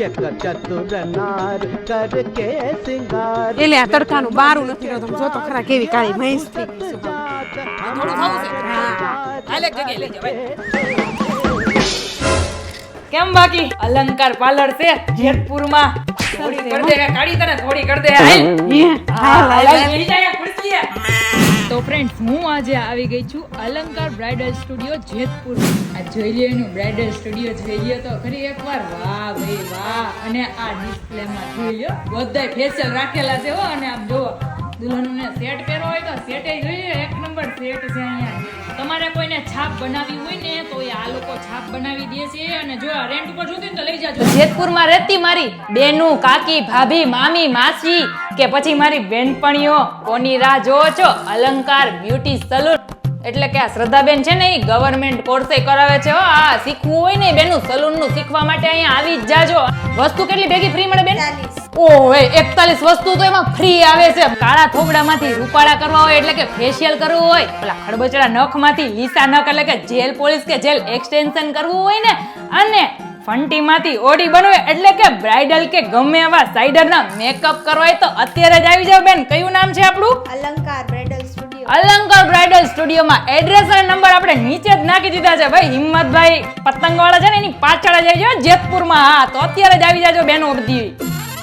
એક ચતુર નાર કરકે સિંગાર એટલે આ તડકાનું બારું નથી રહેતું જો તો ખરા કેવી કાળી ભેંસ થઈ ગઈ છે. થોડું થવું છે હાલે જગ્યાએ લઈ જાવ કેમ બાકી અલંકાર પાર્લર છે જેતપુરમાં થોડી કર દે કાઢી તને થોડી કર દે તો ફ્રેન્ડ્સ હું આજે આવી ગઈ છું અલંકાર બ્રાઇડલ સ્ટુડિયો જેતપુર આ જોઈ લ્યો એનું બ્રાઇડલ સ્ટુડિયો જોઈ લ્યો તો ખરી એકવાર વાહ ભાઈ વાહ અને આ ડિસ્પ્લેમાં જોઈ લ્યો બધાય ફેશિયલ રાખેલા છે હો અને આમ જો દુલ્હનને સેટ પહેરો હોય તો સેટ જોઈએ એક નંબર સેટ છે અહીંયા તમારે કોઈને છાપ બનાવી હોય ને તો એ આ લોકો છાપ બનાવી દે છે અને જો રેન્ટ ઉપર જોતી ને તો લઈ જાજો જેતપુરમાં રહેતી મારી બેનું કાકી ભાભી મામી માસી કે પછી મારી બેનપણીઓ કોની રાહ જોવો છો અલંકાર બ્યુટી સલૂન એટલે કે આ શ્રદ્ધાબેન છે ને એ ગવર્નમેન્ટ કોર્સે કરાવે છે હો આ શીખવું હોય ને બેનું સલૂન નું શીખવા માટે અહીંયા આવી જ જાજો વસ્તુ કેટલી ભેગી ફ્રી મળે બેન ઓહે 41 વસ્તુ તો એમાં ફ્રી આવે છે કાળા થોબડામાંથી રૂપાળા કરવા હોય એટલે કે ફેશિયલ કરવું હોય પેલા ખડબચડા નખમાંથી લીસા નખ એટલે કે જેલ પોલિશ કે જેલ એક્સટેન્શન કરવું હોય ને અને ફંટીમાંથી ઓડી બનવે એટલે કે બ્રાઇડલ કે ગમે એવા સાઇડરના મેકઅપ કરવા હોય તો અત્યારે જ આવી જાવ બેન કયું નામ છે આપણું અલંકાર બ્રાઇડલ સ્ટુડિયો અલંકાર બ્રાઇડલ સ્ટુડિયોમાં એડ્રેસ અને નંબર આપણે નીચે જ નાખી દીધા છે ભાઈ હિંમતભાઈ પતંગવાળા છે ને એની પાછળ જ આવી જાવ જેતપુરમાં હા તો અત્યારે જ આવી જાજો બેનો બધી